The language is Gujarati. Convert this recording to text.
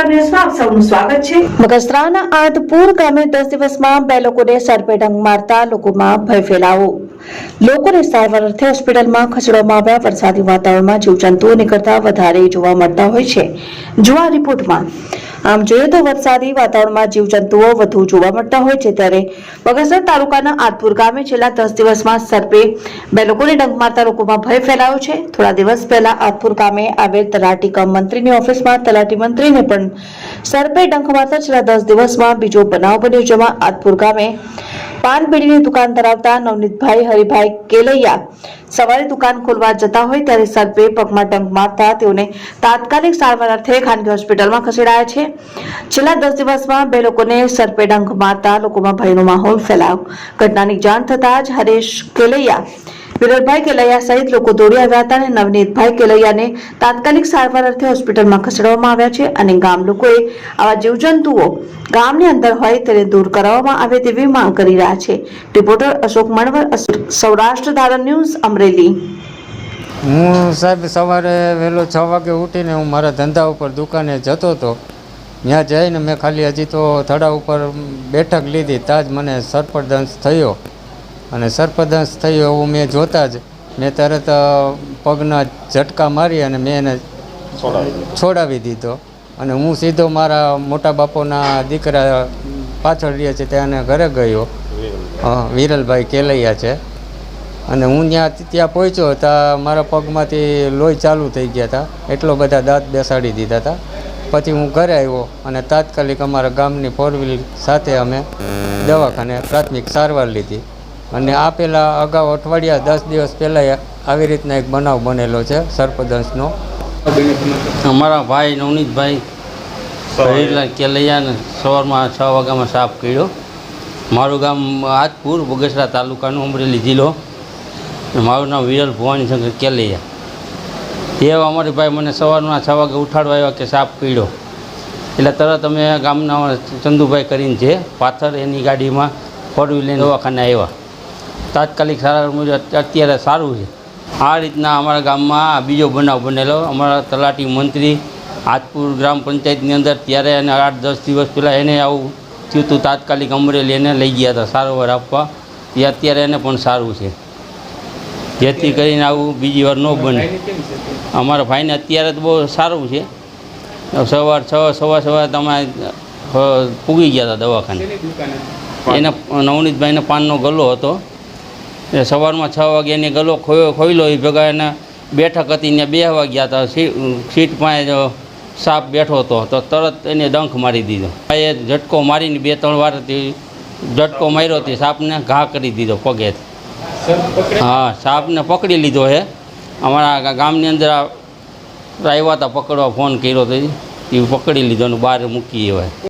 ન્યૂઝમાં આપ સૌનું સ્વાગત છે। બગસરાના આદપુર ગામે 10 દિવસમાં 2 લોકોને સર્પે ડંખ મારતા લોકોમાં ભય ફેલાવો। લોકોને સારવાર અર્થે હોસ્પિટલમાં ખસેડવામાં આવ્યા। વરસાદી વાતાવરણમાં જીવજંતુઓ નીકળતા વધારે જોવા મળતા હોય છે। જોવા રિપોર્ટમાં આમ જોઈએ તો વરસાદી વાતાવરણમાં જીવજંતુઓ વધુ જોવા મળતા હોય છે, ત્યારે બગસરા તાલુકાના આદપુર ગામે છેલ્લા 10 દિવસમાં સર્પે 2 લોકોને ડંખ મારતા લોકોમાં ભય ફેલાયો છે। થોડા દિવસ પહેલા આદપુર ગામે આવેલ તલાટી કમ મંત્રીની ઓફિસમાં તલાટી મંત્રીને પણ સર્પે ડંખ મારતા છેલ્લા 10 દિવસમાં બીજો બનાવ બન્યો, જેમાં આદપુર ગામે પાન બીડીની દુકાન ધરાવતા નવનીતભાઈ હરિભાઈ કેલૈયા સવારે દુકાન ખોલવા જતા હોય ત્યારે સર્પે પગમાં ડંખ મારતા તેઓને તાત્કાલિક સારવાર અર્થે ખાનગી હોસ્પિટલમાં ખસેડાયા છે। છેલ્લા 10 દિવસમાં 2 લોકોને સર્પે ડંખ મારતા લોકોમાં ભયનો માહોલ ફેલાયો। ઘટનાની જાણ થતાં જ હરેશ કેલૈયા, વિરલભાઈ કેલૈયા સહિત લોકો દોડી આવ્યા હતા અને નવનીતભાઈ કેલૈયાને તાત્કાલિક સારવાર અર્થે હોસ્પિટલમાં ખસેડવામાં આવ્યા છે અને ગામ લોકોએ આવા જીવજંતુઓ ગામની અંદર હોય તેને દૂર કરવામાં આવે તેવી માંગ કરી રહ્યા છે। રિપોર્ટર અશોક મણવર, સૌરાષ્ટ્ર ધારણ ન્યૂઝ, અમરેલી। હું સાહેબ સવારે વહેલો 6 વાગે ઉઠીને હું મારા ધંધા ઉપર દુકાને જતો હતો। ત્યાં જઈને મેં ખાલી હજી તો થડા ઉપર બેઠક લીધી ત્યાં જ મને સર્પદંશ થયો અને સર્પદંશ થયો એવું મેં જોતા જ મેં તરત પગના ઝટકા મારી અને મેં એને છોડાવી દીધો અને હું સીધો મારા મોટા બાપુના દીકરા પાછળ રહે છે ત્યાં ઘરે ગયો। વિરલભાઈ કેલૈયા છે અને હું ત્યાં પહોંચ્યો ત્યાં મારા પગમાંથી લોહી ચાલુ થઈ ગયા હતા, એટલો બધા દાંત બેસાડી દીધા હતા। પછી હું ઘરે આવ્યો અને તાત્કાલિક અમારા ગામની 4 વ્હીલ સાથે અમે દવાખાને પ્રાથમિક સારવાર લીધી અને આ પહેલાં અગાઉ અઠવાડિયા 10 દિવસ પહેલાં આવી રીતના એક બનાવ બનેલો છે સર્પદંશનો। અમારા ભાઈ નવનીતભાઈ હરિભાઈ કેલૈયાને સવારમાં 6 વાગ્યામાં સાપ કર્યો। મારું ગામ આદપુર, બગસરા તાલુકાનું, અમરેલી જિલ્લો। મારું નામ વિરલ ભવાની શંકર કેલૈયા। એ અમારી ભાઈ મને સવારના 6 વાગે ઉઠાડવા આવ્યા કે સાપ પીડ્યો, એટલે તરત અમે ગામના ચંદુભાઈ કરીને છે પાથર એની ગાડીમાં 4 વ્હીલ લઈને દવાખાને આવ્યા। તાત્કાલિક સારવાર મુજબ અત્યારે સારું છે। આ રીતના અમારા ગામમાં બીજો બનાવ બનેલો। અમારા તલાટી મંત્રી આદપુર ગ્રામ પંચાયતની અંદર ત્યારે એને 8-10 દિવસ પહેલાં એને આવું થયું હતું, તાત્કાલિક અમરેલી એને લઈ ગયા હતા સારવાર આપવા। તે અત્યારે એને પણ સારું છે, જેથી કરીને આવું બીજી વાર ન બને। અમારા ભાઈને અત્યારે તો બહુ સારું છે। સવાર 6 સવા સવાર તમે પૂગી ગયા હતા દવાખાને। એને નવનીતભાઈને પાનનો ગલ્લો હતો, એ સવારમાં 6 વાગે એને ગલ્લો ખોઈલો, એ ભેગા એને બેઠક હતી ને 2 વાગ્યા હતા, સીટ પાસે સાપ બેઠો હતો તો તરત એને ડંખ મારી દીધો। એ ઝટકો મારીને 2-3 વારથી ઝટકો માર્યો હતી, સાપને ઘા કરી દીધો પગેથી। હા, સાપને પકડી લીધો છે। અમારા ગામની અંદર આવ્યા હતા પકડવા, ફોન કર્યો તો એ પકડી લીધો અને બહાર મૂકી આવ્યા।